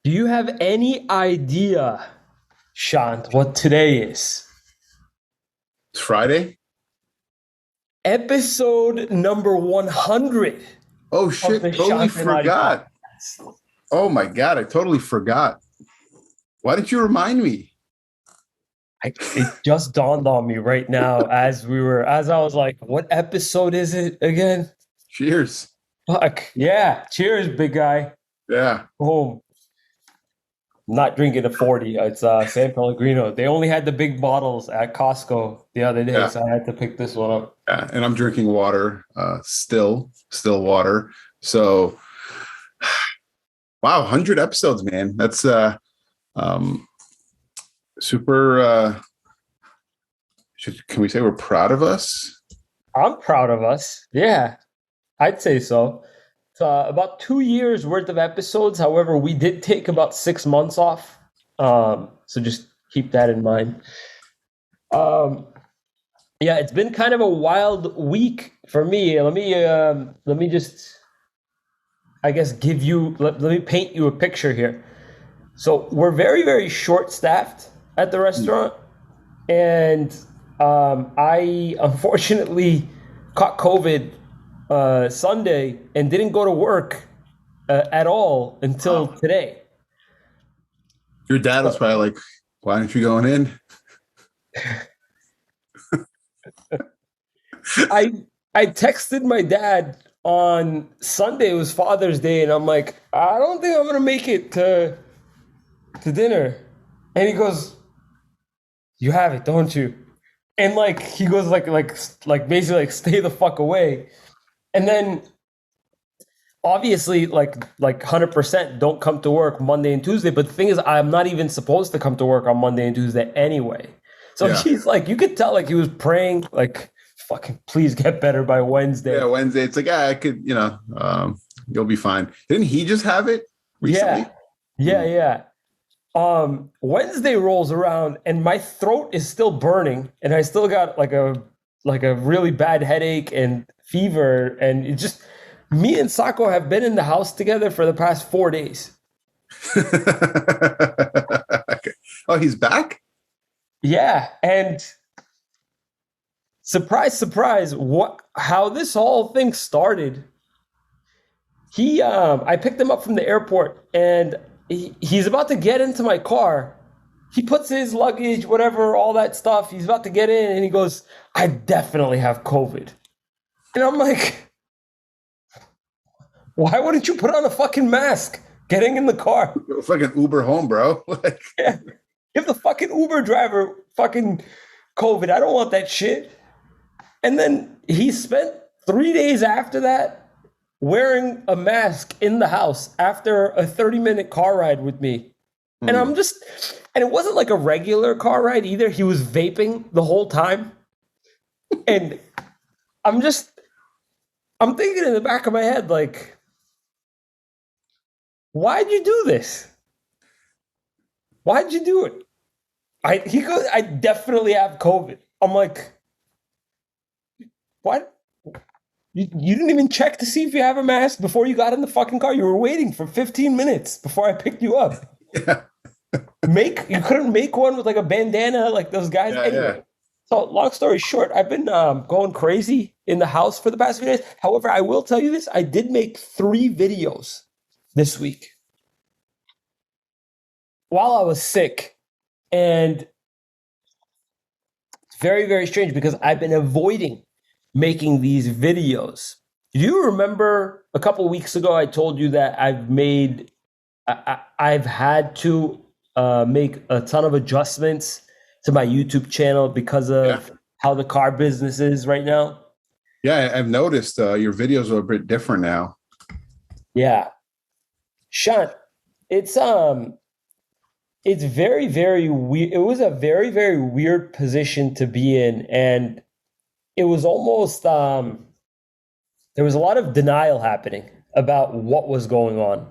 Do you have any idea, Shant, what today is? It's Friday. Episode number 100 Oh of shit, the totally Shant and Ari forgot. podcast. Oh my god, I totally forgot. Why didn't you remind me? It just dawned on me right now as I was like, what episode is it again? Cheers. Fuck. Yeah. Cheers, big guy. Yeah. Boom. Not drinking a 40. It's San Pellegrino. They only had the big bottles at Costco the other day, Yeah. so I had to pick this one up. Yeah. And I'm drinking water, still water. So wow, 100 episodes, man. That's um super can we say we're proud of us? I'm proud of us. Yeah, I'd say so. It's about 2 years worth of episodes. However, we did take about 6 months off. So just keep that in mind. Um, yeah, it's been kind of a wild week for me. Let me just, I guess, let me paint you a picture here. So we're very, very short staffed at the restaurant. And I unfortunately caught COVID Sunday and didn't go to work at all until Wow. today. Your dad was probably like, why aren't you going in? I I texted my dad on Sunday. It was Father's Day, and I'm like, I don't think I'm gonna make it to dinner. And he goes, "You have it, don't you?" And like he goes like basically like stay the fuck away. And then obviously like 100% don't come to work Monday and Tuesday, but the thing is I'm not even supposed to come to work on Monday and Tuesday anyway. So Yeah. he's like, you could tell like he was praying like, fucking please get better by Yeah, Wednesday. Wednesday. It's like, I could, you'll be fine. Didn't he just have it Yeah. recently? Yeah, Hmm. yeah. Wednesday rolls around and my throat is still burning and I still got like a really bad headache and fever, and it just, me and Sako have been in the house together for the past 4 days. Okay. Oh, he's back? Yeah, and surprise, surprise, what how this whole thing started. I picked him up from the airport and he's about to get into my car. He puts his luggage, whatever, all that stuff. He's about to get in and he goes, I definitely have COVID. And I'm like, why wouldn't you put on a fucking mask getting in the car? It's like an Uber home, bro. Like, Yeah. Give the fucking Uber driver fucking COVID. I don't want that shit. And then he spent 3 days after that wearing a mask in the house after a 30-minute car ride with me. And hmm. and it wasn't like a regular car ride either. He was vaping the whole time. And I'm just, I'm thinking in the back of my head, like, why'd you do this? Why'd you do it? He goes, I definitely have COVID. I'm like, what? You didn't even check to see if you have a mask before you got in the fucking car. You were waiting for 15 minutes before I picked you up. Yeah. You couldn't make one with like a bandana like those guys. Yeah, yeah. Anyway, so long story short, I've been going crazy in the house for the past few days. However, I will tell you this: I did make 3 videos this week while I was sick, and it's very, very strange because I've been avoiding making these videos. Do you remember a couple weeks ago I told you that I've had to make a ton of adjustments to my YouTube channel because Yeah. of how the car business is right now? Yeah, I've noticed your videos are a bit different now. Yeah. Sean, it's it's very, very weird. It was a very, very weird position to be in, and it was almost there was a lot of denial happening about what was going on.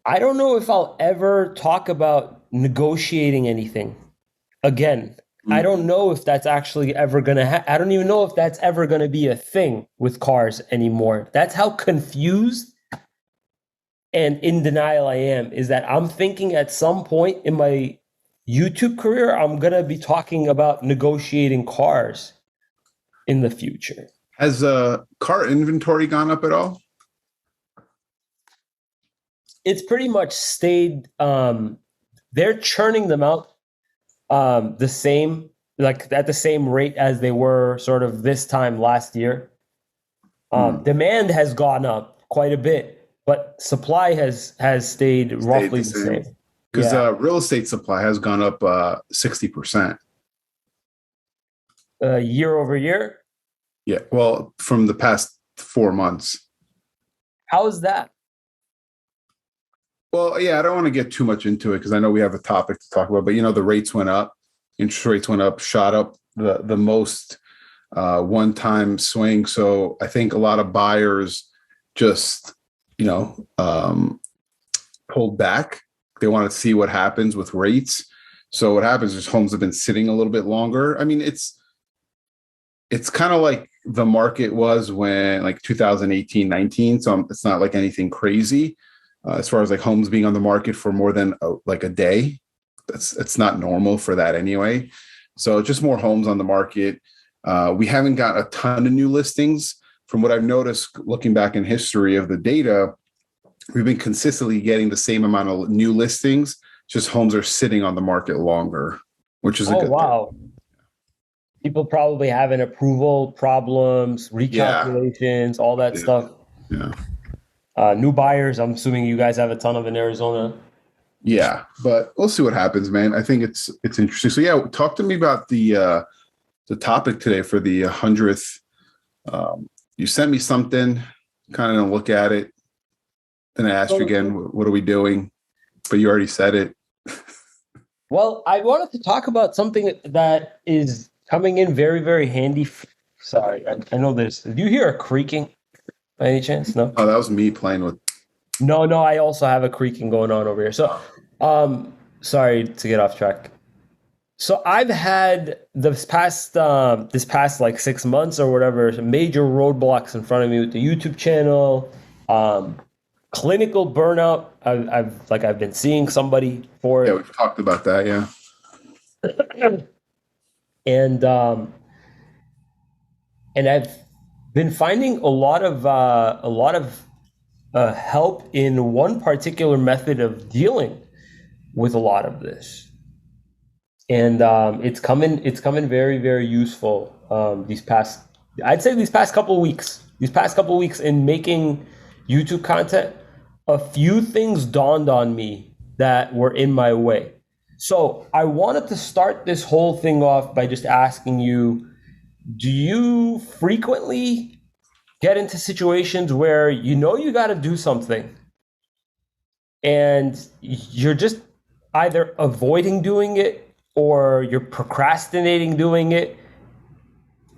I don't know if I'll ever talk about negotiating anything again. I Mm. don't know if that's actually ever going to I don't even know if that's ever going to be a thing with cars anymore. That's how confused and in denial I am, is that I'm thinking at some point in my YouTube career, I'm going to be talking about negotiating cars in the future. Has car inventory gone up at all? It's pretty much stayed, they're churning them out the same, like at the same rate as they were sort of this time last year. Demand has gone up quite a bit, but supply has stayed Stayed roughly the the same. same. Because Yeah, real estate supply has gone up 60%. year over year. Yeah. Well, from the past 4 months. How is that? Well, yeah, I don't want to get too much into it because I know we have a topic to talk about, but the rates went up, interest rates went up, shot up the most one-time swing. So I think a lot of buyers just, pulled back. They want to see what happens with rates. So what happens is homes have been sitting a little bit longer. I mean, it's kind of like the market was when like 2018, 19. So it's not like anything crazy as far as like homes being on the market for more than like a day. It's not normal for that anyway. So just more homes on the market. We haven't got a ton of new listings. From what I've noticed, looking back in history of the data, we've been consistently getting the same amount of new listings. Just homes are sitting on the market longer, which is a Oh, good thing. wow. People probably having approval problems, Yeah, recalculations, all that yeah, stuff. yeah, New buyers, I'm assuming you guys have a ton of in Arizona. yeah. But we'll see what happens, man. I think it's interesting. So yeah, talk to me about the topic today for the 100th. You sent me something, kind of look at it. Then I asked you So, again, what are we doing? But you already said it. well, I wanted to talk about something that is coming in very, very handy. Sorry, I know this. Do you hear a creaking by any chance? No? Oh, that was me playing with. No, no, I also have a creaking going on over here. So, sorry to get off track. So I've had this past like 6 months or whatever, some major roadblocks in front of me with the YouTube channel, um, clinical burnout. I've been seeing somebody for Yeah, it, we've talked about that. Yeah, and um, and I've been finding a lot of help in one particular method of dealing with a lot of this. And it's coming very, very useful these past couple weeks in making YouTube content. A few things dawned on me that were in my way. So I wanted to start this whole thing off by just asking you, do you frequently get into situations where you know you got to do something and you're just either avoiding doing it or you're procrastinating doing it?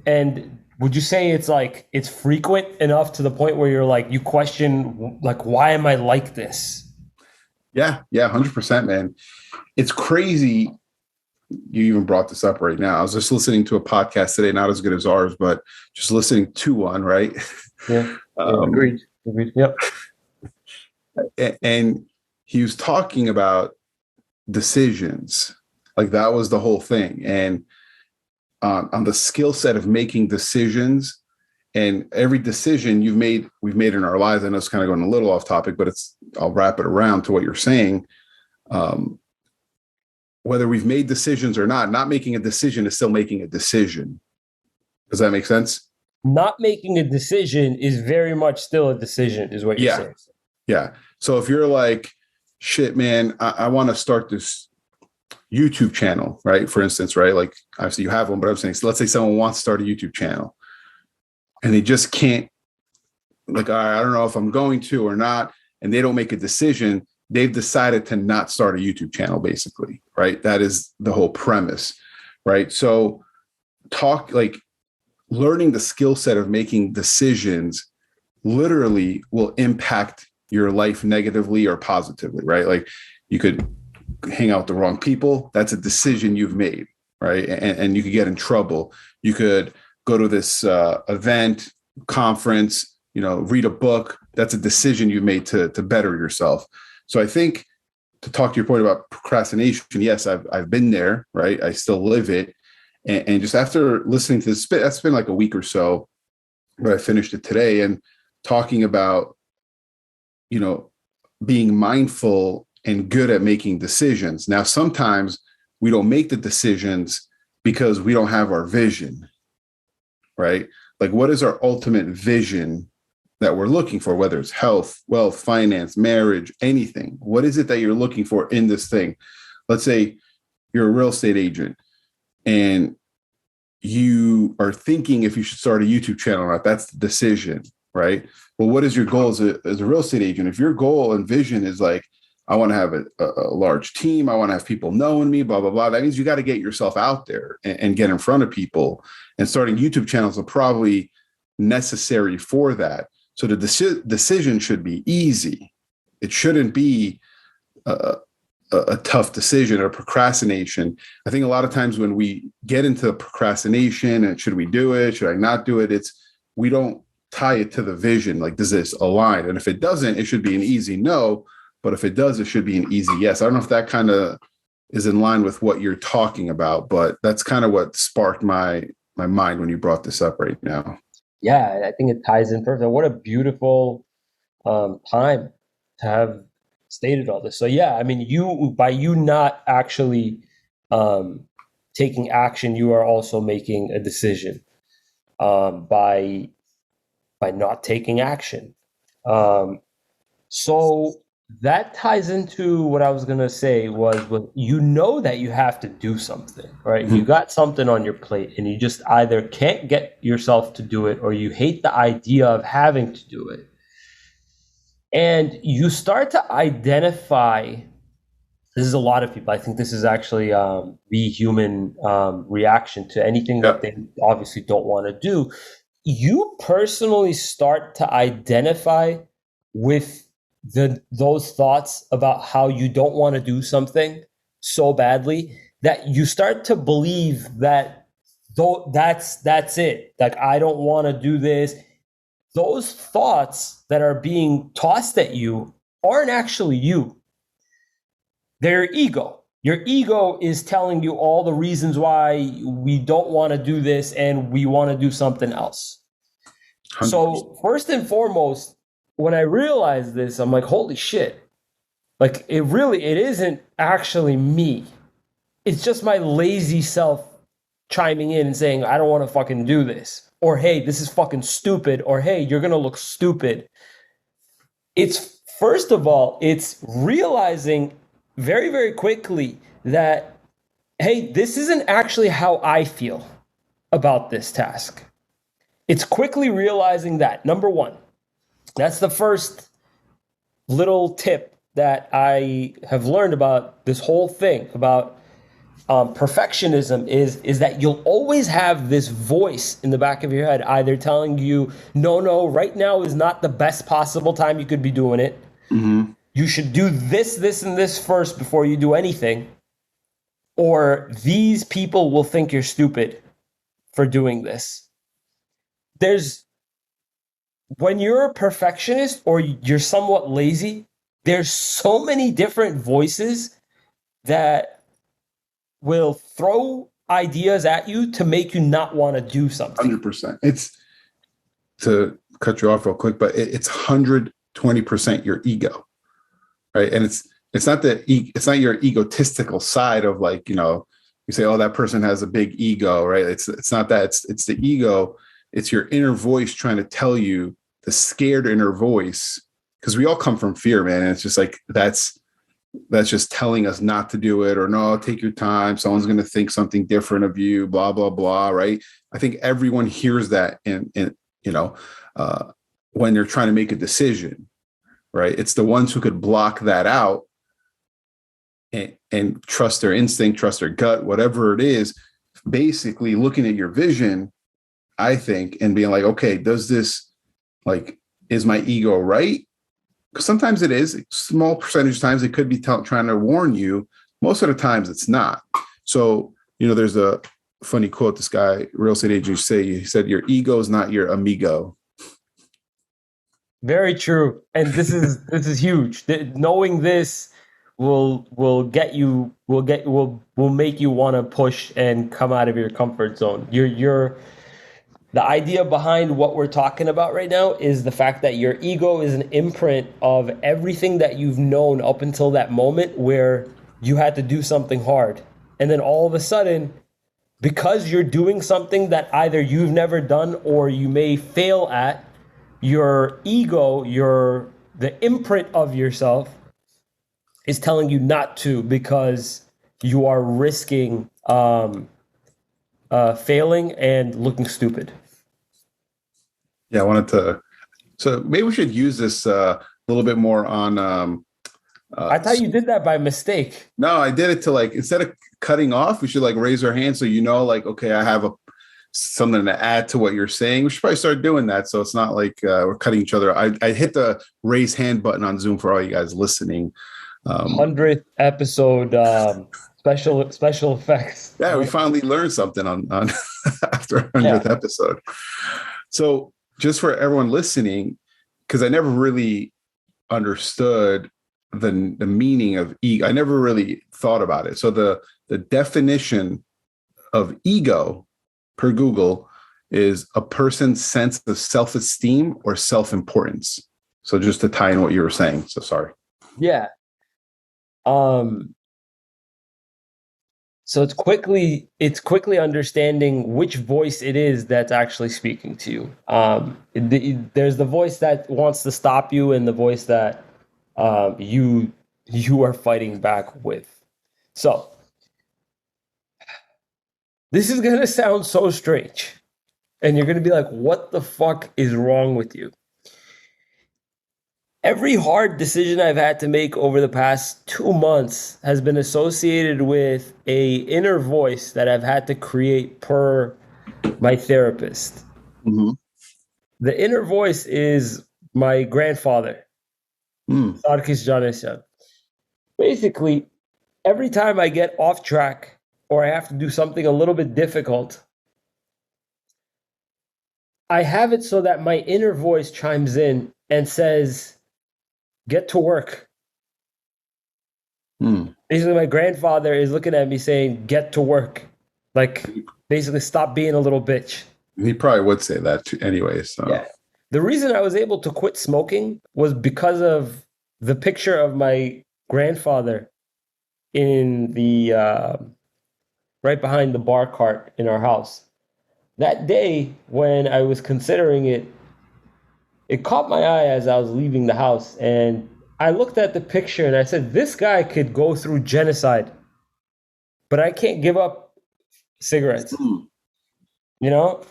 And would you say it's frequent enough to the point where you're like, you question, like, why am I like this? yeah, 100%, man. It's crazy. You even brought this up right now. I was just listening to a podcast today, not as good as ours, but just listening to one, right? Yeah, yeah, um, agreed. Agreed. Yep. and he was talking about decisions. Like that was the whole thing. And on the skill set of making decisions, and every decision we've made in our lives. I know it's kind of going a little off topic, but I'll wrap it around to what you're saying. Um, whether we've made decisions or not making a decision is still making a decision. Does that make sense? Not making a decision is very much still a decision, is what you're Yeah. saying. Yeah. So if you're like, shit, man, I want to start this YouTube channel, right? For instance, right? Like obviously you have one, but I'm saying, so let's say someone wants to start a YouTube channel and they just can't, like, I don't know if I'm going to or not. And they don't make a decision. They've decided to not start a YouTube channel, basically, right? That is the whole premise, right? So learning the skill set of making decisions literally will impact your life negatively or positively, right? Like you could hang out with the wrong people. That's a decision you've made, right? And you could get in trouble. You could go to this event, conference, read a book. That's a decision you made to better yourself. So I think, to talk to your point about procrastination, yes, I've been there, right? I still live it. And just after listening to this, that's been like a week or so, but I finished it today, and talking about, being mindful and good at making decisions. Now, sometimes we don't make the decisions because we don't have our vision, right? Like, what is our ultimate vision that we're looking for, whether it's health, wealth, finance, marriage, anything? What is it that you're looking for in this thing? Let's say you're a real estate agent and you are thinking if you should start a YouTube channel or not. That's the decision, right? Well, what is your goal as a real estate agent? If your goal and vision is like, I want to have a large team, I want to have people knowing me, blah, blah, blah, that means you got to get yourself out there and get in front of people. And starting YouTube channels are probably necessary for that. So the decision should be easy. It shouldn't be a tough decision or procrastination. I think a lot of times when we get into procrastination and should we do it, should I not do it, we don't tie it to the vision. Like, does this align? And if it doesn't, it should be an easy no. But if it does, it should be an easy yes. I don't know if that kind of is in line with what you're talking about, but that's kind of what sparked my mind when you brought this up right now. Yeah, I think it ties in perfect. What a beautiful time to have stated all this. So yeah, I mean, by you not actually taking action, you are also making a decision by not taking action. So that ties into what I was gonna say was that you have to do something, right? You got something on your plate and you just either can't get yourself to do it or you hate the idea of having to do it. And you start to identify, this is a lot of people. I think this is actually the human reaction to anything that they obviously don't want to do. You personally start to identify with those thoughts about how you don't want to do something so badly that you start to believe that that's it. Like, I don't want to do this. Those thoughts that are being tossed at you aren't actually you. They're your ego. Your ego is telling you all the reasons why we don't want to do this and we want to do something else. 100%. So first and foremost, when I realized this, I'm like, holy shit. Like, it isn't actually me. It's just my lazy self chiming in and saying, I don't want to fucking do this. Or, hey, this is fucking stupid. Or, hey, you're going to look stupid. It's, first of all, it's realizing very, very quickly that, hey, this isn't actually how I feel about this task. It's quickly realizing that, number one. That's the first little tip that I have learned about this whole thing, about perfectionism, is that you'll always have this voice in the back of your head either telling you, no, right now is not the best possible time you could be doing it. Mm-hmm. You should do this, and this first before you do anything. Or these people will think you're stupid for doing this. When you're a perfectionist or you're somewhat lazy, there's so many different voices that will throw ideas at you to make you not want to do something. 100%. It's, to cut you off real quick, but it's 120% your ego, right? And it's not your egotistical side of, like, you say, oh, that person has a big ego, right? It's not that. It's the ego. It's your inner voice trying to tell you, the scared inner voice, because we all come from fear, man. And it's just like, that's just telling us not to do it, or no, take your time. Someone's going to think something different of you, blah, blah, blah. Right. I think everyone hears that when they're trying to make a decision, right? It's the ones who could block that out and trust their instinct, trust their gut, whatever it is, basically looking at your vision, I think, and being like, okay, does this, like, is my ego right? Because sometimes it is. Small percentage of times it could be trying to warn you. Most of the times it's not. So, there's a funny quote this guy, real estate agent, he said, your ego is not your amigo. Very true. And this is huge. Knowing this will get you will make you want to push and come out of your comfort zone. You're the idea behind what we're talking about right now is the fact that your ego is an imprint of everything that you've known up until that moment where you had to do something hard. And then all of a sudden, because you're doing something that either you've never done or you may fail at, your ego, the imprint of yourself is telling you not to because you are risking failing and looking stupid. Yeah, I wanted to. So maybe we should use this a little bit more on. I thought you did that by mistake. No, I did it to like instead of cutting off, we should like raise our hand so like okay, I have something to add to what you're saying. We should probably start doing that so it's not like we're cutting each other. I hit the raise hand button on Zoom for all you guys listening. 100th episode special effects. Yeah, we finally learned something on after 100th episode. So just for everyone listening, because I never really understood the meaning of ego. I never really thought about it. So the definition of ego per Google is a person's sense of self-esteem or self-importance. So just to tie in what you were saying. So sorry. Yeah. So it's quickly understanding which voice it is that's actually speaking to you. There's the voice that wants to stop you, and the voice that you are fighting back with. So this is gonna sound so strange, and you're gonna be like, "What the fuck is wrong with you?" Every hard decision I've had to make over the past 2 months has been associated with a inner voice that I've had to create per my therapist. Mm-hmm. The inner voice is my grandfather, Sarkis Janesyan. Basically, every time I get off track or I have to do something a little bit difficult, I have it so that my inner voice chimes in and says, "Get to work." Basically, my grandfather is looking at me saying, "Get to work." Like, basically, stop being a little bitch. He probably would say that too anyway. So yeah. The reason I was able to quit smoking was because of the picture of my grandfather in the right behind the bar cart in our house. That day when I was considering it, it caught my eye as I was leaving the house, and I looked at the picture and I said, "This guy could go through genocide, but I can't give up cigarettes." You know?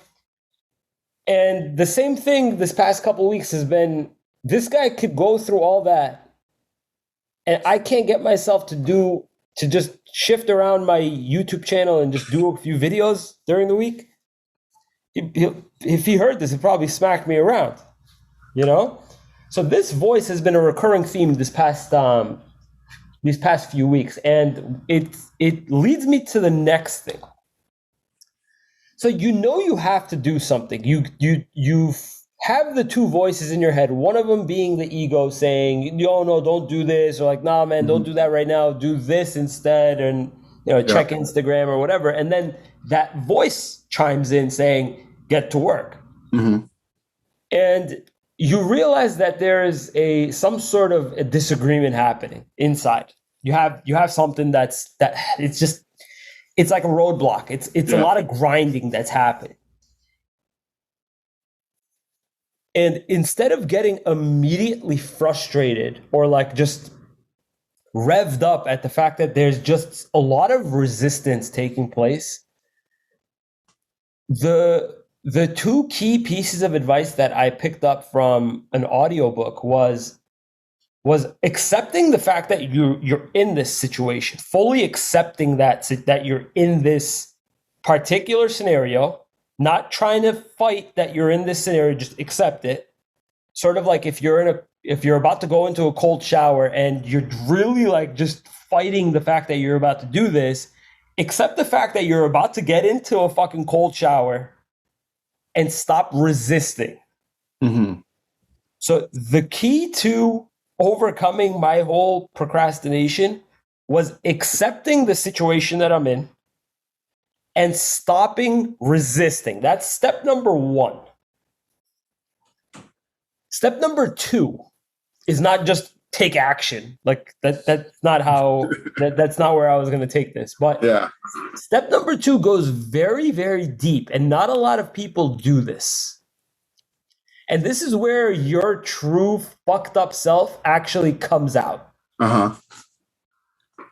And the same thing this past couple of weeks has been, this guy could go through all that, and I can't get myself to just shift around my YouTube channel and just do a few videos during the week. If he heard this, he'd probably smack me around, you know? So this voice has been a recurring theme these past few weeks, and it leads me to the next thing. So you have to do something. You have the two voices in your head. One of them being the ego saying, "Oh no, don't do this," or like, "Nah, man, don't do that right now. Do this instead," and check Instagram or whatever. And then that voice chimes in saying, "Get to work." Mm-hmm. And you realize that there is some sort of a disagreement happening inside. You have something that it's like a roadblock. It's a lot of grinding that's happening. And instead of getting immediately frustrated or like just revved up at the fact that there's just a lot of resistance taking place, the two key pieces of advice that I picked up from an audiobook was accepting the fact that you're in this situation, fully accepting that you're in this particular scenario, not trying to fight that you're in this scenario, just accept it. Sort of like if you're about to go into a cold shower and you're really like just fighting the fact that you're about to do this, accept the fact that you're about to get into a fucking cold shower and stop resisting. Mm-hmm. So the key to overcoming my whole procrastination was accepting the situation that I'm in and stopping resisting. That's step number one. Step number two is not just take action. Like that's not how that's not where I was going to take this. But Yeah. step number two goes very, very deep, and not a lot of people do this. And this is where your true fucked up self actually comes out. Uh-huh.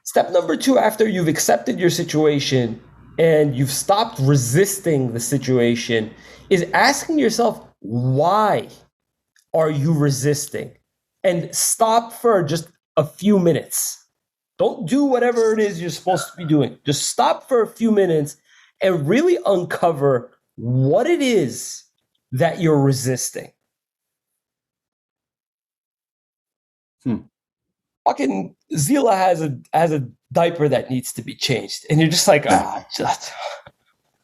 Step number two, after you've accepted your situation and you've stopped resisting the situation, is asking yourself, why are you resisting? And stop for just a few minutes. Don't do whatever it is you're supposed to be doing. Just stop for a few minutes and really uncover what it is that you're resisting. Fucking Zila has a diaper that needs to be changed, and you're just like, just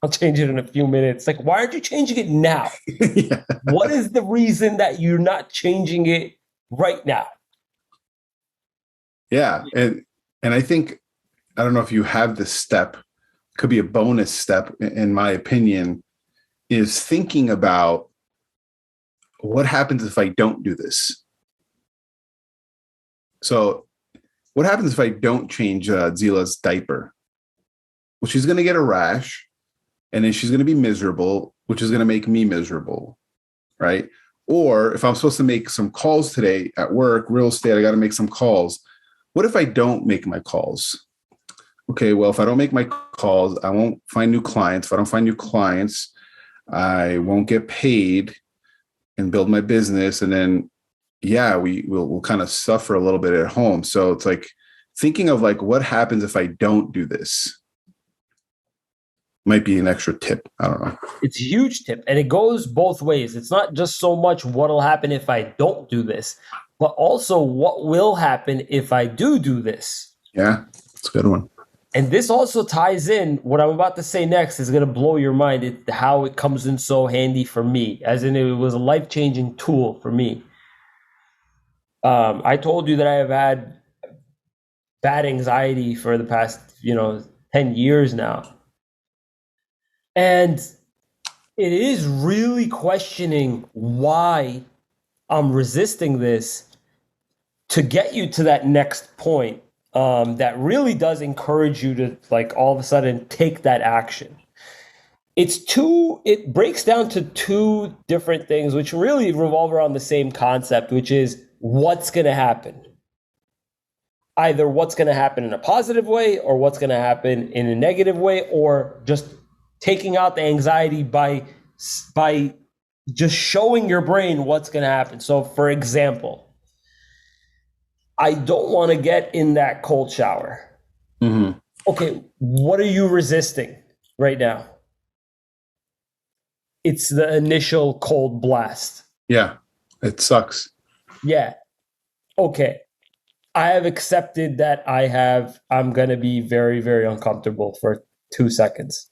I'll change it in a few minutes. Like, why aren't you changing it now? Yeah. What is the reason that you're not changing it right now? Yeah. And I think, I don't know if you have this step, could be a bonus step, in my opinion, is thinking about what happens if I don't do this. So what happens if I don't change Zila's diaper? Well, she's going to get a rash, and then she's going to be miserable, which is going to make me miserable, right? Or if I'm supposed to make some calls today at work, real estate, I got to make some calls. What if I don't make my calls? Okay, well, if I don't make my calls, I won't find new clients. If I don't find new clients, I won't get paid and build my business. And then, yeah, we'll kind of suffer a little bit at home. So it's like thinking of like, what happens if I don't do this? Might be an extra tip. I don't know. It's a huge tip, and it goes both ways. It's not just so much what'll happen if I don't do this, but also what will happen if I do this. Yeah, it's a good one. And this also ties in, what I'm about to say next is going to blow your mind, how it comes in so handy for me, as in it was a life-changing tool for me. I told you that I have had bad anxiety for the past, 10 years now. And it is really questioning why I'm resisting this to get you to that next point, that really does encourage you to, like, all of a sudden take that action. It breaks down to two different things, which really revolve around the same concept, which is what's going to happen. Either what's going to happen in a positive way or what's going to happen in a negative way, or just taking out the anxiety by just showing your brain what's going to happen. So, for example, I don't want to get in that cold shower. Mm-hmm. Okay, what are you resisting right now? It's the initial cold blast. Yeah, it sucks. Yeah. Okay. I have accepted that I'm going to be very, very uncomfortable for 2 seconds.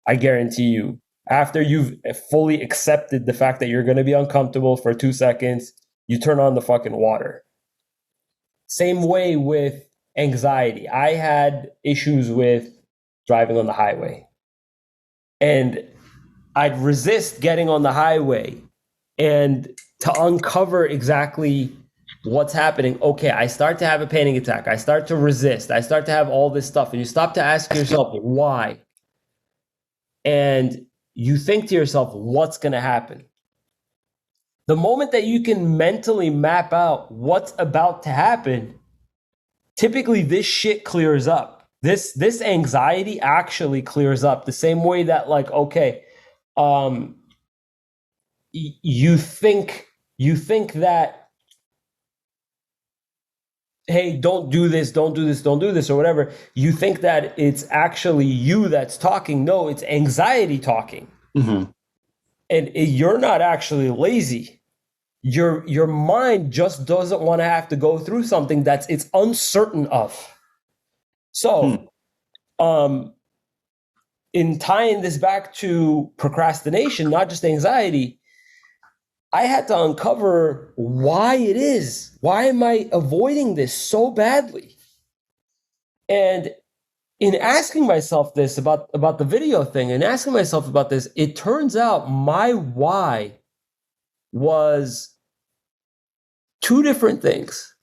I guarantee you, after you've fully accepted the fact that you're going to be uncomfortable for 2 seconds, you turn on the fucking water. Same way with anxiety. I had issues with driving on the highway, and I'd resist getting on the highway, and to uncover exactly what's happening. Okay, I start to have a panic attack. I start to resist. I start to have all this stuff, and you stop to ask yourself why. And you think to yourself, what's going to happen? The moment that you can mentally map out what's about to happen, typically this shit clears up. This anxiety actually clears up the same way that, like, okay, you think that, hey, don't do this, don't do this, don't do this, or whatever. You think that it's actually you that's talking. No, it's anxiety talking. Mm-hmm. And you're not actually lazy. Your mind just doesn't want to have to go through something it's uncertain of. So, in tying this back to procrastination, not just anxiety, I had to uncover why it is. Why am I avoiding this so badly? And in asking myself this about the video thing and asking myself about this, it turns out my why was two different things.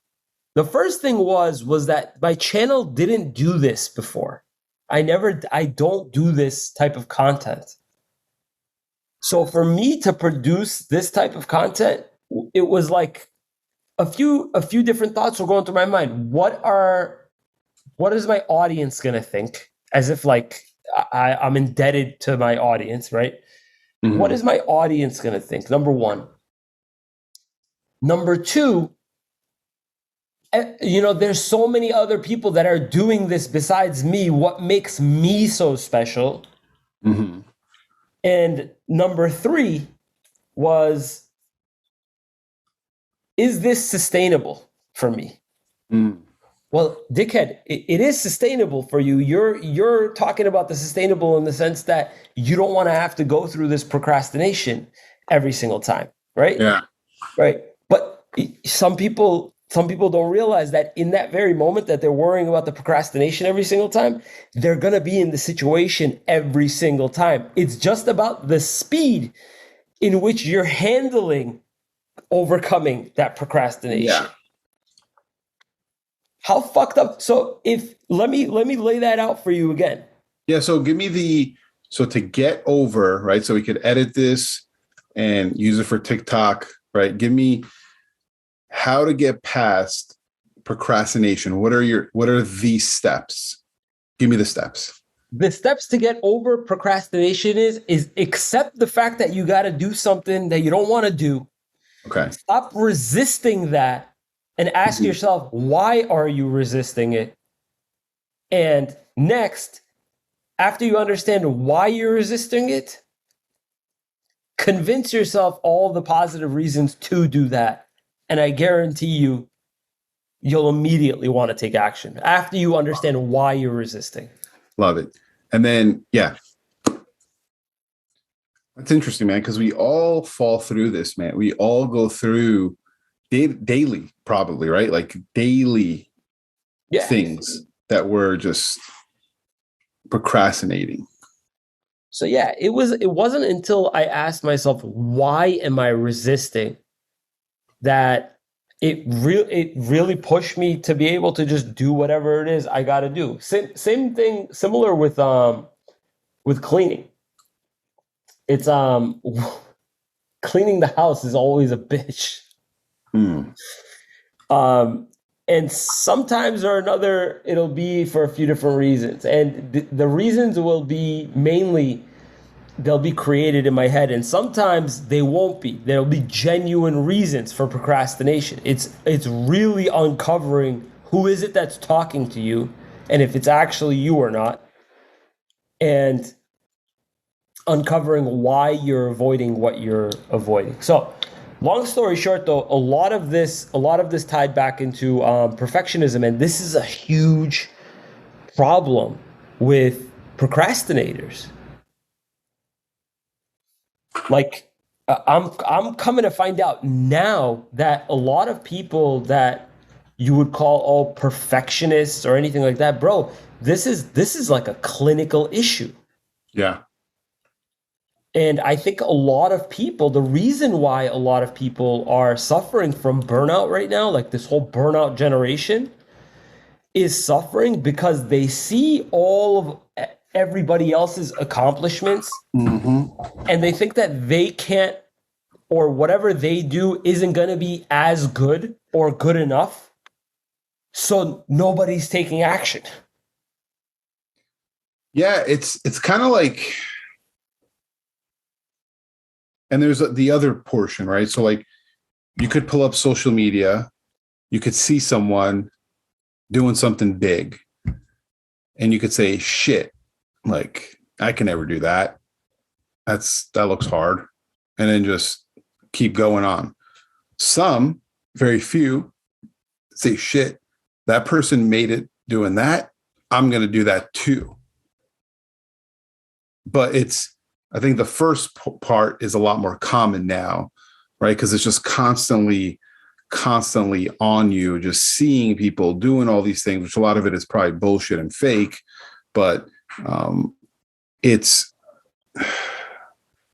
The first thing was that my channel didn't do this before. I don't do this type of content. So for me to produce this type of content, it was like a few different thoughts were going through my mind. What is my audience gonna think? As if like I'm indebted to my audience, right? What Mhm. is my audience gonna think? Number one. Number two, there's so many other people that are doing this besides me. What makes me so special? Mhm. And number three was, is this sustainable for me? Mhm. Well, dickhead, it is sustainable for you. You're talking about the sustainable in the sense that you don't want to have to go through this procrastination every single time, right? Yeah. Right. But some people don't realize that in that very moment that they're worrying about the procrastination every single time, they're gonna be in the situation every single time. It's just about the speed in which you're handling overcoming that procrastination. Yeah. How fucked up. So if let me lay that out for you again. Yeah. So give me so to get over, right? So we could edit this and use it for TikTok, right? Give me how to get past procrastination. What are these steps? Give me the steps. The steps to get over procrastination is accept the fact that you got to do something that you don't want to do. Okay. Stop resisting that and ask Mhm. yourself, why are you resisting it? And next, after you understand why you're resisting it, convince yourself all the positive reasons to do that. And I guarantee you, you'll immediately want to take action after you understand why you're resisting. Love it. And then, yeah, that's interesting, man, because we all fall through this, man. We all go through daily, probably, right? Like daily Yeah. things that we're just procrastinating. So yeah, it wasn't until I asked myself, why am I resisting, that it really pushed me to be able to just do whatever it is I got to do. Same thing, similar with cleaning. It's cleaning the house is always a bitch. Hmm. Um, and sometimes or another, it'll be for a few different reasons, and the reasons will be mainly they'll be created in my head, and sometimes they won't be. There'll be genuine reasons for procrastination. It's really uncovering who is it that's talking to you, and if it's actually you or not, and uncovering why you're avoiding what you're avoiding. So, long story short, though, a lot of this tied back into perfectionism, and this is a huge problem with procrastinators. Like, I'm coming to find out now that a lot of people that you would call all perfectionists or anything like that, bro, this is like a clinical issue. Yeah. And I think a lot of people, the reason why a lot of people are suffering from burnout right now, like this whole burnout generation, is suffering because they see all of everybody else's accomplishments, Hmm. and they think that they can't, or whatever they do isn't going to be as good or good enough. So nobody's taking action. Yeah, it's kind of like, and there's the other portion, right? So like you could pull up social media, you could see someone doing something big, and you could say, shit, like I can never do that. That looks hard. And then just keep going on. Some, very few, say, shit, that person made it doing that. I'm going to do that too. But I think the first part is a lot more common now. right? Because it's just constantly on you, just seeing people doing all these things, which a lot of it is probably bullshit and fake, but it's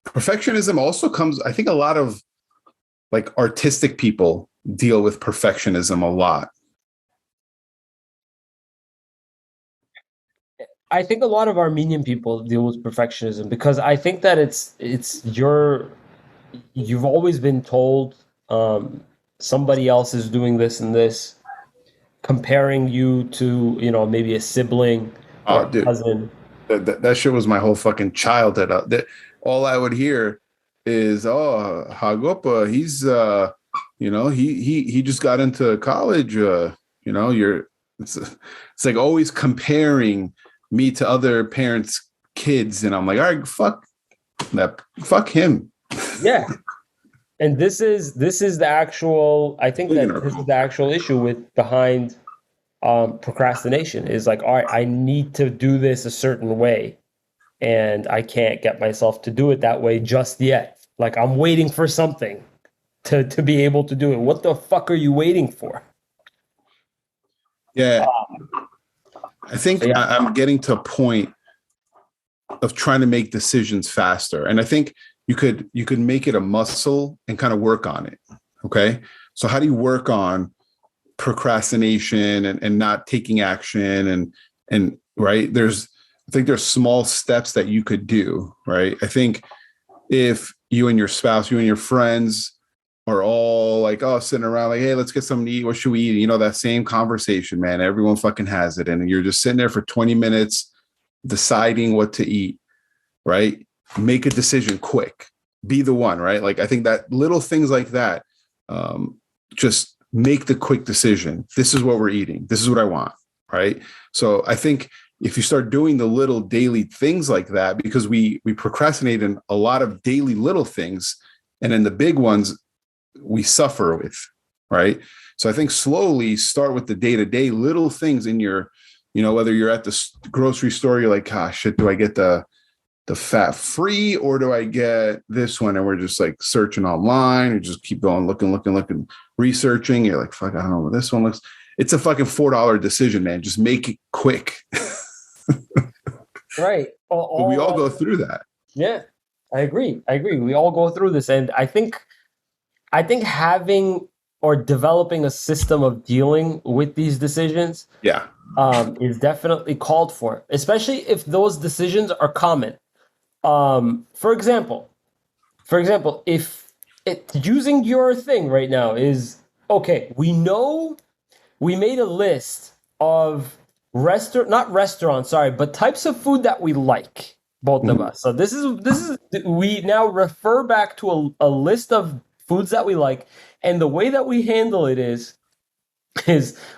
perfectionism also comes, I think a lot of like artistic people deal with perfectionism a lot. I think a lot of Armenian people deal with perfectionism because I think that you've always been told somebody else is doing this and this, comparing you to, maybe a sibling or Oh, a dude, cousin. that shit was my whole fucking childhood. All I would hear is, "Oh, Hagopa, he's he just got into college. You're it's like always comparing me to other parents' kids, and I'm like, all right, fuck him." Yeah. And this is the actual, I think that this is the actual issue with behind procrastination is like, all right, I need to do this a certain way and I can't get myself to do it that way just yet. Like I'm waiting for something to be able to do it. What the fuck are you waiting for? Yeah, I So think yeah, I'm getting to a point of trying to make decisions faster, and I think you could make it a muscle and kind of work on it. Okay, so how do you work on procrastination and not taking action and right? I think there's small steps that you could do, right? I think if you and your spouse, you and your friends are all like, oh, sitting around like, hey, let's get something to eat. What should we eat? That same conversation, man. Everyone fucking has it. And you're just sitting there for 20 minutes deciding what to eat, right? Make a decision quick. Be the one, right? Like I think that little things like that, just make the quick decision. This is what we're eating. This is what I want, right? So I think if you start doing the little daily things like that, because we procrastinate in a lot of daily little things, and in the big ones we suffer with, right? So I think slowly start with the day-to-day little things in your, whether you're at the grocery store, you're like, gosh, shit, do I get the fat free or do I get this one? And we're just like searching online, or just keep going, looking, researching. You're like, fuck, I don't know what this one looks. It's a fucking $4 decision, man. Just make it quick. right. But we all go through that. Yeah, I agree. We all go through this, and I think having or developing a system of dealing with these decisions Yeah. is definitely called for, especially if those decisions are common. For example, if using your thing right now is okay, we know we made a list of not restaurants, sorry, but types of food that we like, both of Mhm. us. So this is we now refer back to a list of foods that we like, and the way that we handle it is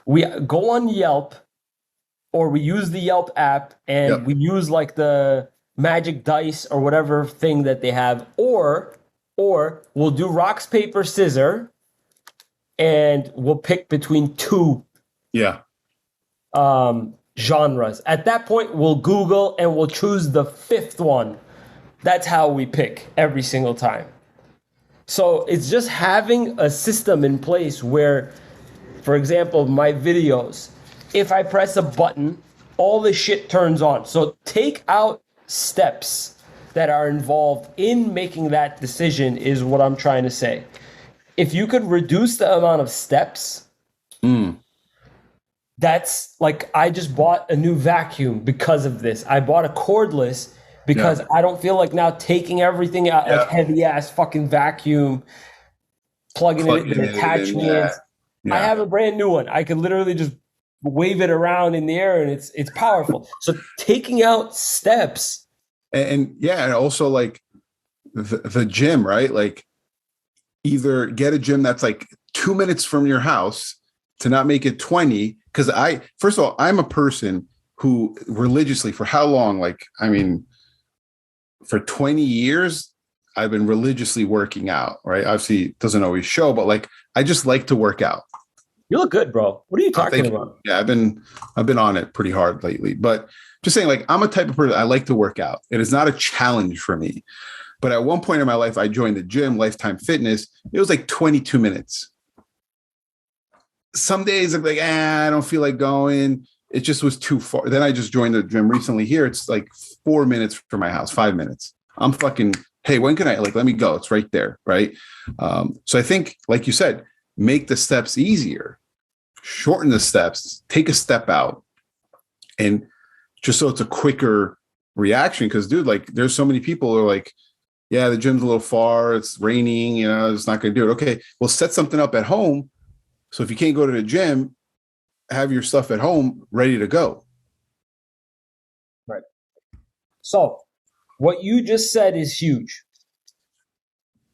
we go on Yelp or we use the Yelp app and Yep. we use like the magic dice or whatever thing that they have, or we'll do rocks paper scissor and we'll pick between two Yeah. genres. At that point, we'll Google and we'll choose the fifth one. That's how we pick every single time. So it's just having a system in place where, for example, my videos, if I press a button, all the shit turns on. So take out steps that are involved in making that decision, is what I'm trying to say. If you could reduce the amount of steps, Mm. that's like, I just bought a new vacuum because of this. I bought a cordless because Yeah. I don't feel like now taking everything out, like Yeah. heavy ass fucking vacuum, plugging it in, Plugging the it in. attachments. Yeah. I Yeah. have a brand new one. I could literally just wave it around in the air and it's powerful. So taking out steps. And yeah, and also like the gym, right? Like either get a gym that's like 2 minutes from your house to not make it 20. Cause first of all, I'm a person who religiously, for how long? Like, I mean, for 20 years, I've been religiously working out, right? Obviously it doesn't always show, but like, I just like to work out. You look good, bro. What are you Oh, talking thank you. about? Yeah, I've been on it pretty hard lately, but just saying, like, I'm a type of person, I like to work out. It is not a challenge for me. But at one point in my life, I joined the gym, Lifetime Fitness. It was like 22 minutes. Some days I'm like, I don't feel like going. It just was too far. Then I just joined the gym recently here. It's like 4 minutes from my house, 5 minutes. I'm fucking, hey, when can I, like, let me go. It's right there. Right. So I think, like you said, make the steps easier, shorten the steps, take a step out, and just so it's a quicker reaction. Cause dude, like there's so many people who are like, yeah, the gym's a little far. It's raining, it's not going to do it. Okay. Well, set something up at home. So if you can't go to the gym, have your stuff at home ready to go. Right. So what you just said is huge.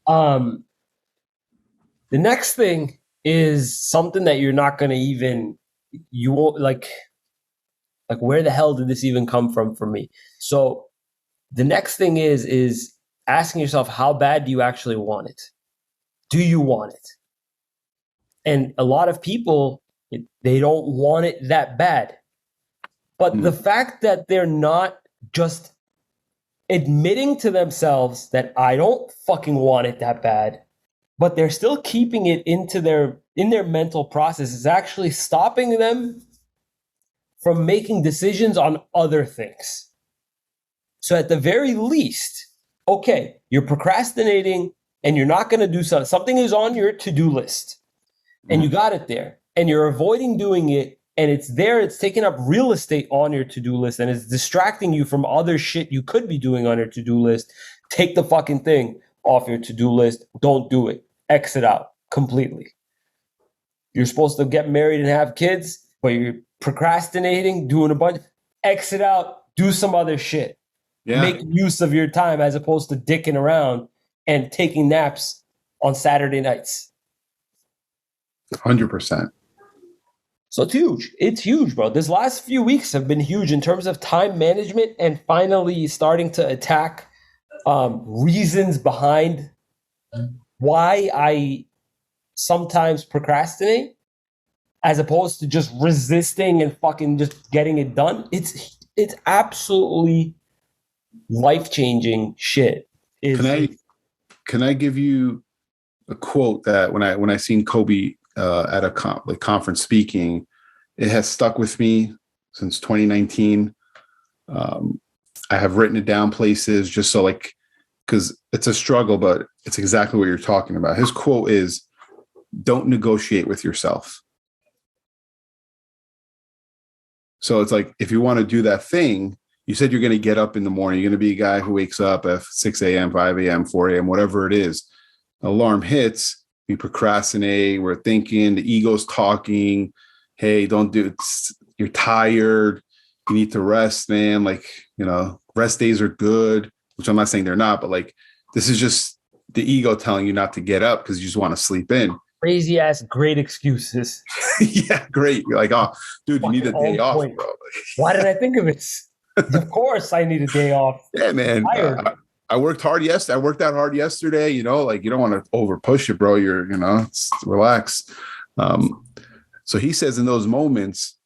Um, the next thing is something that you're not going to even, you won't like where the hell did this even come from for me? So the next thing is asking yourself, how bad do you actually want it? Do you want it? And a lot of people, they don't want it that bad. But the fact that they're not just admitting to themselves that I don't fucking want it that bad, but they're still keeping it in their mental process is actually stopping them from making decisions on other things. So at the very least, okay, you're procrastinating and you're not going to do something. Something is on your to-do list and you got it there and you're avoiding doing it and it's there, it's taking up real estate on your to-do list and it's distracting you from other shit you could be doing on your to-do list. Take the fucking thing off your to-do list. Don't do it. Exit out completely. You're supposed to get married and have kids, but you're procrastinating, doing a bunch. Exit out, do some other shit. Yeah. Make use of your time as opposed to dicking around and taking naps on Saturday nights. 100%. So it's huge. It's huge, bro. This last few weeks have been huge in terms of time management and finally starting to attack reasons behind why I sometimes procrastinate as opposed to just resisting and fucking just getting it done. It's absolutely life-changing shit. Can I give you a quote that when I seen Kobe at a conference speaking, it has stuck with me since 2019. I have written it down places just so because it's a struggle, but it's exactly what you're talking about. His quote is, "Don't negotiate with yourself." So it's like, if you want to do that thing, you said you're going to get up in the morning. You're going to be a guy who wakes up at 6 a.m., 5 a.m., 4 a.m., whatever it is. Alarm hits, we procrastinate, we're thinking, the ego's talking, hey, don't do it. You're tired. You need to rest, man. Rest days are good, which I'm not saying they're not, but this is just the ego telling you not to get up because you just want to sleep in. Crazy ass great excuses. Yeah, great. You're like, oh, dude, you need a day off, bro. Why did I think of it? Of course I need a day off. Yeah, man. I worked hard yesterday. I worked out hard yesterday. You don't want to over push it, bro. Relax. So he says in those moments,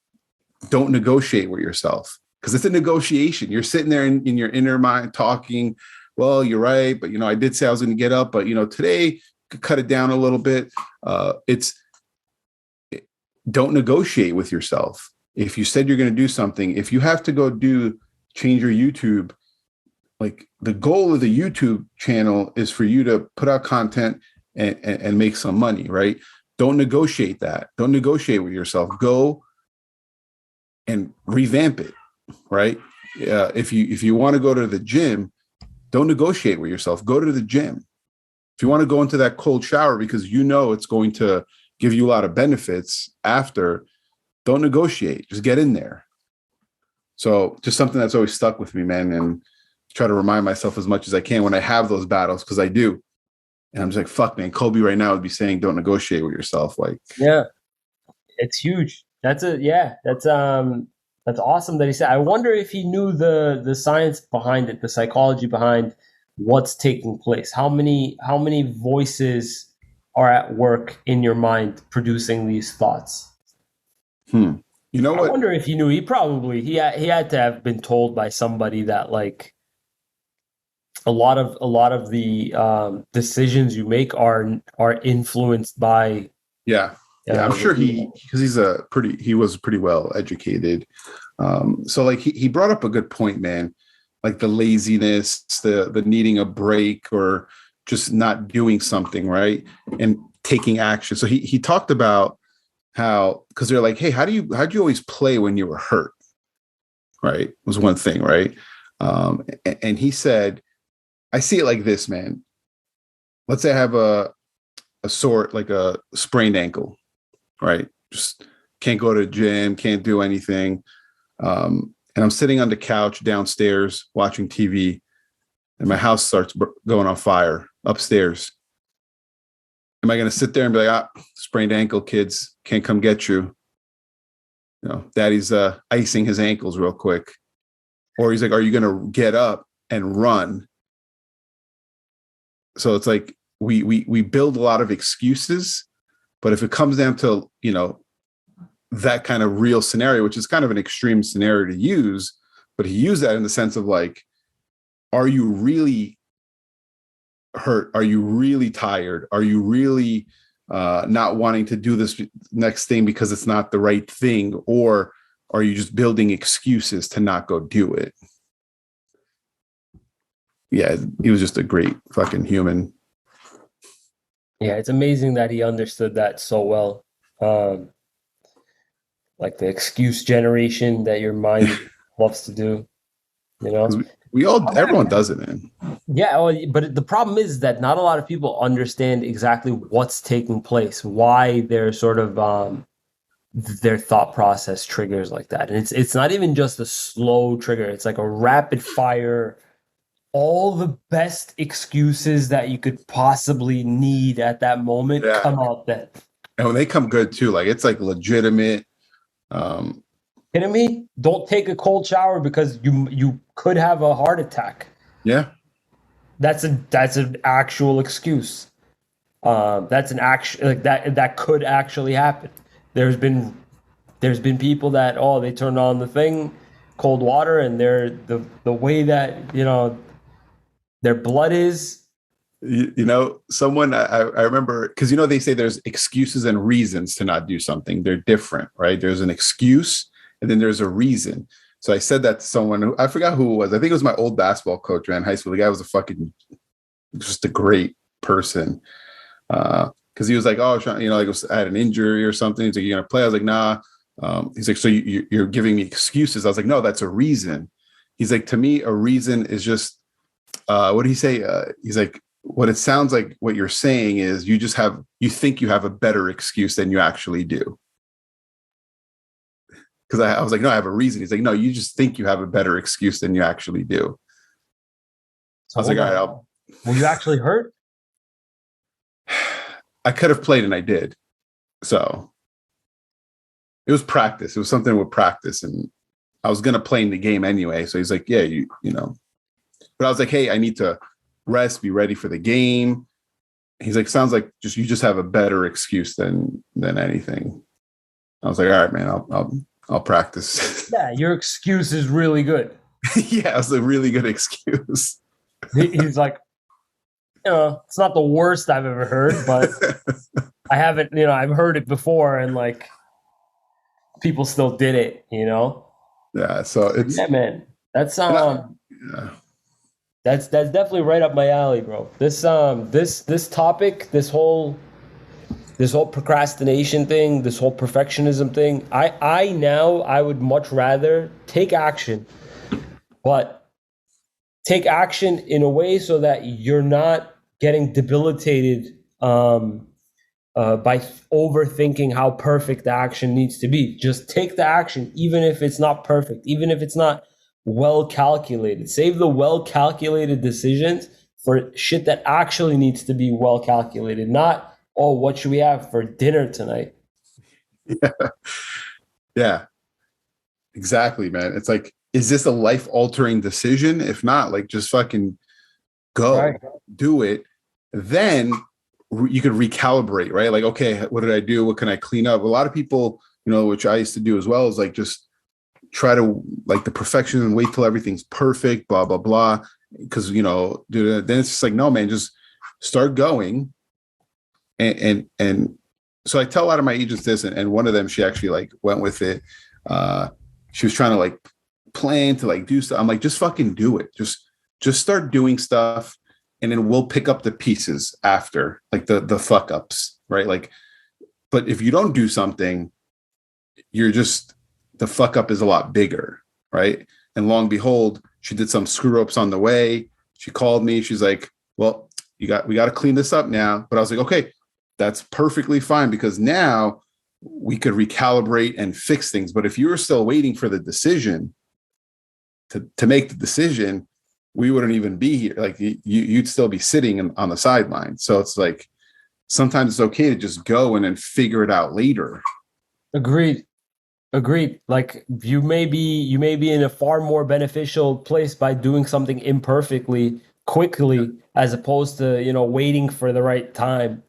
don't negotiate with yourself because it's a negotiation. You're sitting there in your inner mind talking, well, you're right. But, I did say I was going to get up, but, today could cut it down a little bit. Don't negotiate with yourself. If you said you're going to do something, if you have to go change your YouTube, the goal of the YouTube channel is for you to put out content and make some money, right? Don't negotiate that. Don't negotiate with yourself. Go and revamp it, right? If you want to go to the gym, don't negotiate with yourself. Go to the gym. If you want to go into that cold shower because it's going to give you a lot of benefits after, don't negotiate. Just get in there. So just something that's always stuck with me, man, and try to remind myself as much as I can when I have those battles, because I do. And I'm just like, fuck, man, Kobe right now would be saying, don't negotiate with yourself. Yeah, it's huge. That's awesome that he said. I wonder if he knew the science behind it, the psychology behind what's taking place. How many voices are at work in your mind producing these thoughts? You know what? I wonder if he knew. He had to have been told by somebody that a lot of the decisions you make are influenced by Yeah. Yeah. I'm sure what because he was pretty well educated. So like he brought up a good point, man. Like the laziness, the needing a break or just not doing something, right? And taking action. So he talked about how, because they're like, hey, how'd you always play when you were hurt? Right? Was one thing, right? And he said, I see it like this, man. Let's say I have a sore, like a sprained ankle, right? Just can't go to the gym, can't do anything. And I'm sitting on the couch downstairs watching TV, and my house starts going on fire upstairs. Am I going to sit there and be like, sprained ankle, kids can't come get you? You know, daddy's icing his ankles real quick. Or he's like, are you going to get up and run? So it's like we build a lot of excuses, but if it comes down to, that kind of real scenario, which is kind of an extreme scenario to use, but he used that in the sense of like, are you really hurt? Are you really tired? Are you really not wanting to do this next thing because it's not the right thing? Or are you just building excuses to not go do it? Yeah, he was just a great fucking human. Yeah, it's amazing that he understood that so well. Um, like the excuse generation that your mind loves to do, you know? Everyone does it, man. Yeah, well, but the problem is that not a lot of people understand exactly what's taking place, why they're sort of their thought process triggers like that. And it's not even just a slow trigger, it's like a rapid fire, all the best excuses that you could possibly need at that moment Yeah. come out then. And when they come good too, like it's like legitimate. Um, Kidding me? Don't take a cold shower because you could have a heart attack. yeah. That's an actual excuse. That's an action like that could actually happen. There's been there's been people that they turn on the thing, cold water, and they're the way that their blood is. Someone I remember, because they say there's excuses and reasons to not do something. They're different, right? There's an excuse and then there's a reason. So I said that to someone who I forgot who it was. I think it was my old basketball coach, man, in high school. The guy was just a great person. Because he was like, oh, Sean, like I had an injury or something. He's like, you're gonna play? I was like, nah. He's like, so you're giving me excuses? I was like, no, that's a reason. He's like, to me, a reason is just what did he say? He's like, what it sounds like what you're saying is you think you have a better excuse than you actually do. Because I was like, no, I have a reason. He's like, no, you just think you have a better excuse than you actually do. So I was like, all right, were you actually hurt? I could have played and I did. So it was practice. It was something with practice. And I was going to play in the game anyway. So he's like, yeah, but I was like, hey, I need to rest, be ready for the game. He's like, sounds like you just have a better excuse than anything. I was like, all right, man, I'll practice. Yeah, your excuse is really good. Yeah, it's a really good excuse. He's like, it's not the worst I've ever heard, but I haven't, I've heard it before and like people still did it, Yeah, so it's man. That's yeah. That's definitely right up my alley, bro. This topic, this whole procrastination thing, this whole perfectionism thing, I would much rather take action, but take action in a way so that you're not getting debilitated by overthinking how perfect the action needs to be. Just take the action, even if it's not perfect, even if it's not well calculated. Save the well calculated decisions for shit that actually needs to be well calculated, not, oh, what should we have for dinner tonight? Yeah. Yeah, exactly, man. It's like, is this a life altering decision? If not, like just fucking go, Right. do it. Then you could recalibrate, right? Like, okay, what did I do? What can I clean up? A lot of people, which I used to do as well, is like just try to like the perfection and wait till everything's perfect, blah, blah, blah. because dude, then it's just like, no, man, just start going. And so I tell a lot of my agents this, and one of them, she actually like went with it. uh she was trying to like plan to like do stuff. I'm like, just fucking do it. Just start doing stuff, and then we'll pick up the pieces after, like the fuck ups, right? Like, but if you don't do something, you're just, the fuck up is a lot bigger, right? And long behold, she did some screw ups on the way. She called me. She's like, well, we got to clean this up now. But I was like, okay, that's perfectly fine, because now we could recalibrate and fix things. But if you were still waiting for the decision to make the decision, we wouldn't even be here. Like, you'd still be sitting on the sideline. So it's like, sometimes it's okay to just go and then figure it out later. Agreed. Agreed. Like you may be in a far more beneficial place by doing something imperfectly, quickly, as opposed to, waiting for the right time,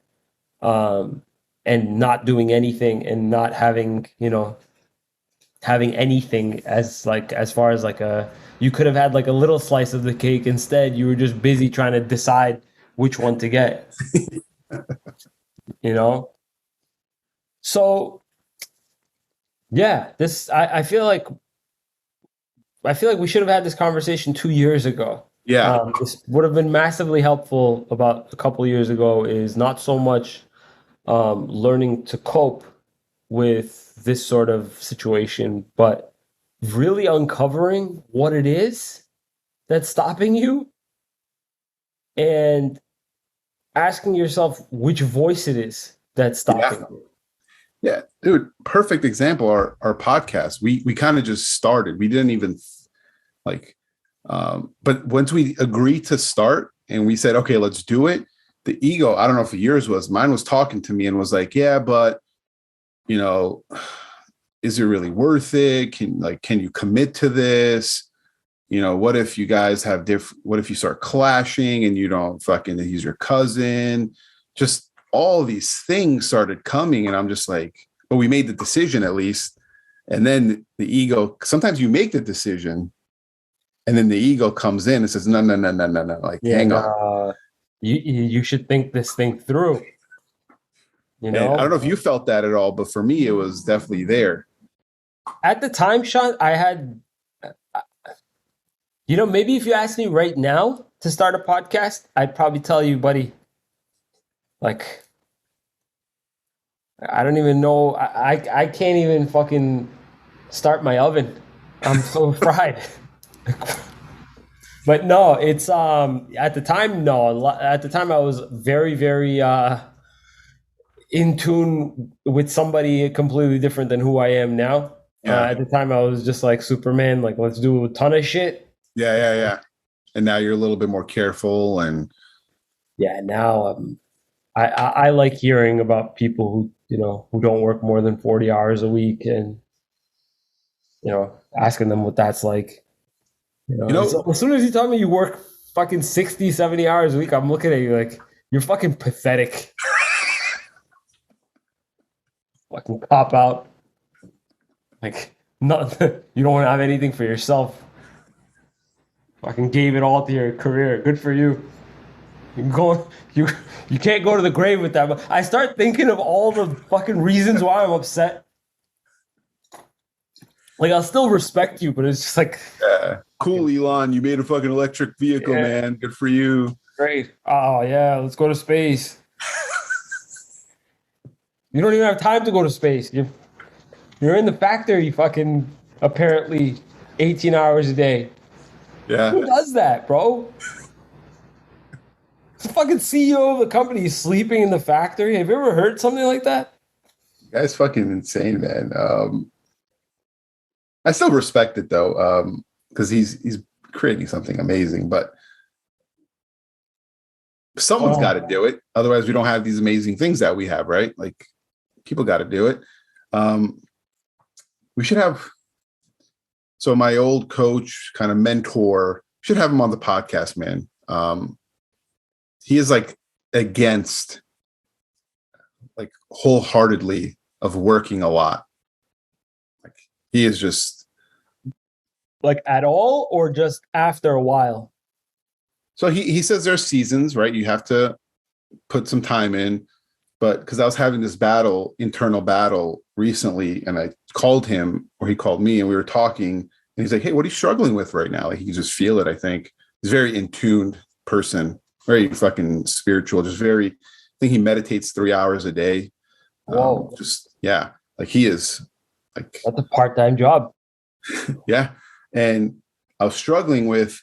um, and not doing anything and not having, having anything as far as like you could have had like a little slice of the cake. Instead, you were just busy trying to decide which one to get, you know? So yeah, I feel like we should have had this conversation 2 years ago. Yeah. This would have been massively helpful about a couple of years ago. Is not so much learning to cope with this sort of situation, but really uncovering what it is that's stopping you and asking yourself which voice it is that's Yeah. stopping you. Yeah, dude, perfect example. Our podcast, we kind of just started. We didn't even like, but once we agreed to start and we said, okay, let's do it. The ego, I don't know if yours was, mine was talking to me and was like, yeah, but you know, is it really worth it? Can you commit to this? What if you guys have what if you start clashing and you don't fucking, he's your cousin? Just all these things started coming. And I'm just like, but we made the decision at least. And then the ego, sometimes you make the decision and then the ego comes in and says, no, no, no, no, no, no. Like, Yeah, hang on. nah, you should think this thing through, you And I don't know know? if you felt that at all, but for me, it was definitely there. At the time, Sean, I had, maybe if you asked me right now to start a podcast, I'd probably tell you, buddy, like, I don't even know. I can't even fucking start my oven. I'm so fried. But no, it's at the time, no. At the time I was very, very in tune with somebody completely different than who I am now. Yeah. At the time I was just like Superman, like let's do a ton of shit. Yeah. Yeah. Yeah. And now you're a little bit more careful and Yeah, now I like hearing about people who, who don't work more than 40 hours a week, and asking them what that's like. you know, As soon as you tell me you work fucking 60, 70 hours a week, I'm looking at you like you're fucking pathetic. Fucking cop out. Like, not you don't want to have anything for yourself. Fucking gave it all to your career. Good for you. You can go, you you can't go to the grave with that. But I start thinking of all the fucking reasons why I'm upset. Like, I'll still respect you, but it's just like, cool, Elon, you made a fucking electric vehicle, yeah, man. Good for you. great. Oh yeah, let's go to space. You don't even have time to go to space. You're in the factory fucking apparently 18 hours a day. Yeah. Who does that, bro? The fucking CEO of the company is sleeping in the factory. Have you ever heard something like that? Guy's fucking insane, man. I still respect it though, because he's creating something amazing. But someone's got to Oh, do it. Otherwise, we don't have these amazing things that we have, right? Like, people got to do it. Um, we should have. So my old coach, kind of mentor, should have him on the podcast, man. He is like against, like wholeheartedly, of working a lot. Like, he is just, like at all or just after a while? So he says there's seasons, right? You have to put some time in, but because I was having this internal battle recently, and I called him or he called me and we were talking, and he's like, "Hey, what are you struggling with right now?" Like he can just feel it. I think he's a very in tuned person, very fucking spiritual, just very. I think he meditates 3 hours a day. Whoa, Just yeah, like he is like that's a part-time job. yeah. And I was struggling with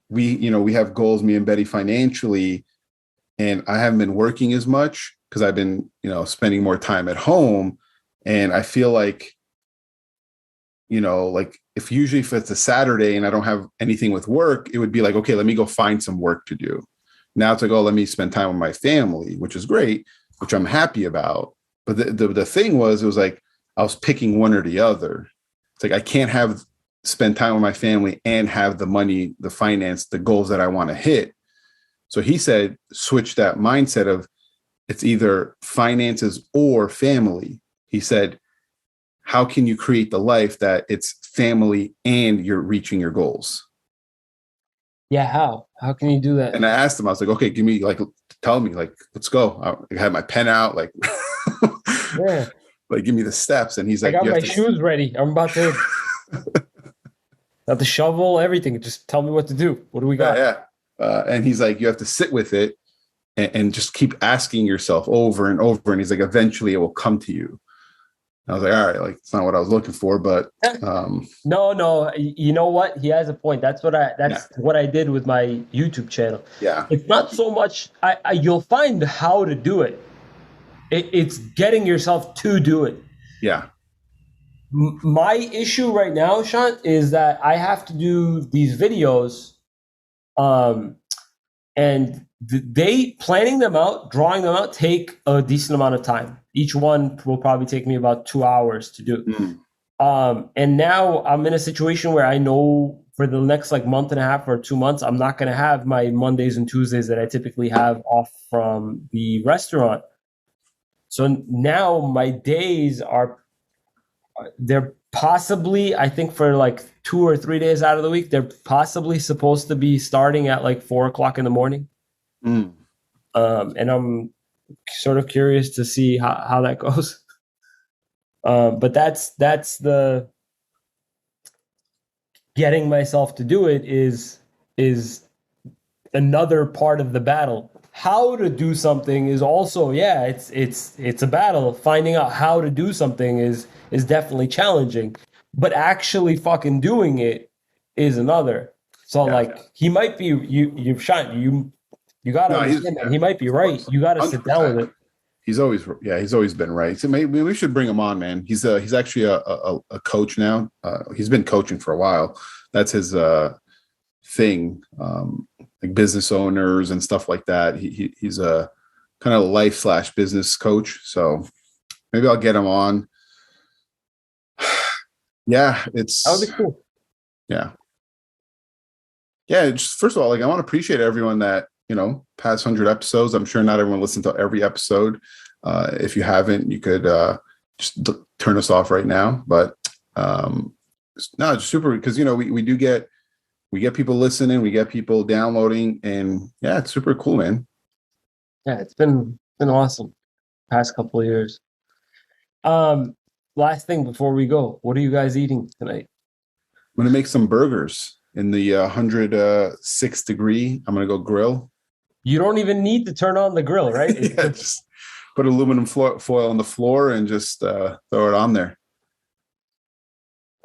we have goals, me and Betty financially, and I haven't been working as much because I've been, spending more time at home. And I feel like, like if it's a Saturday and I don't have anything with work, it would be like, okay, let me go find some work to do. Now it's like, oh, let me spend time with my family, which is great, which I'm happy about. But the thing was, it was like I was picking one or the other. It's like I can't spend time with my family and have the money, the finance, the goals that I want to hit. So he said, switch that mindset of it's either finances or family. He said, how can you create the life that it's family and you're reaching your goals? Yeah, how? How can you do that? And I asked him, I was like, okay, tell me, like, let's go. I had my pen out, like, Yeah, like, give me the steps. And he's I like, got you have my to, shoes ready. I'm about to got the shovel, everything. Just tell me what to do. What do we yeah, got? yeah. And he's like, you have to sit with it and just keep asking yourself over and over. And he's like, eventually it will come to you. I was like, all right, like it's not what I was looking for, but No, no. You know what? He has a point. yeah, That's what I did with my YouTube channel. yeah, It's not so much you'll find how to do it. It's getting yourself to do it. yeah. My issue right now, Shant, is that I have to do these videos, um, and they planning them out, drawing them out, take a decent amount of time. Each one will probably take me about 2 hours to do. Mm, And now I'm in a situation where I know for the next like month and a half or 2 months, I'm not going to have my Mondays and Tuesdays that I typically have off from the restaurant. So now my days they're possibly, I think for like 2 or 3 days out of the week, they're possibly supposed to be starting at like 4 o'clock in the morning. mm. And I'm sort of curious to see how that goes. But that's the getting myself to do it is another part of the battle. How to do something is also, yeah, it's a battle. Finding out how to do something is definitely challenging, but actually fucking doing it is another. So Yeah. like he might be you've shot you got to No, understand that yeah, he might be of right. course, You got to sit down with 100%. it. He's always been right. So maybe we should bring him on, man. He's actually a coach now. He's been coaching for a while. That's his thing, like business owners and stuff like that. He's a kind of life/business coach. So maybe I'll get him on. Yeah, That would it's be cool. yeah. Yeah, just first of all, like I want to appreciate everyone that, past 100 episodes. I'm sure not everyone listened to every episode. If you haven't, you could just turn us off right now. But no, it's super because we get people listening, we get people downloading, and yeah, it's super cool, man. Yeah, it's been awesome past couple of years. Um, Last thing before we go, what are you guys eating tonight? I'm gonna make some burgers in the 106 degree. I'm gonna go grill. You don't even need to turn on the grill, right? It's Yeah, just just put aluminum foil on the floor and just throw it on there.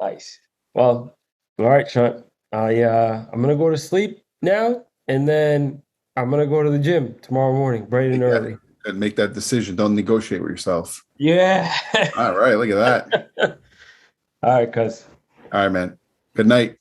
nice. Well, all right, Sean. I'm gonna go to sleep now, and then I'm gonna go to the gym tomorrow morning, bright and Make that early. and make that decision. Don't negotiate with yourself. Yeah. All right, look at that. All right, cuz. All right, man. Good night.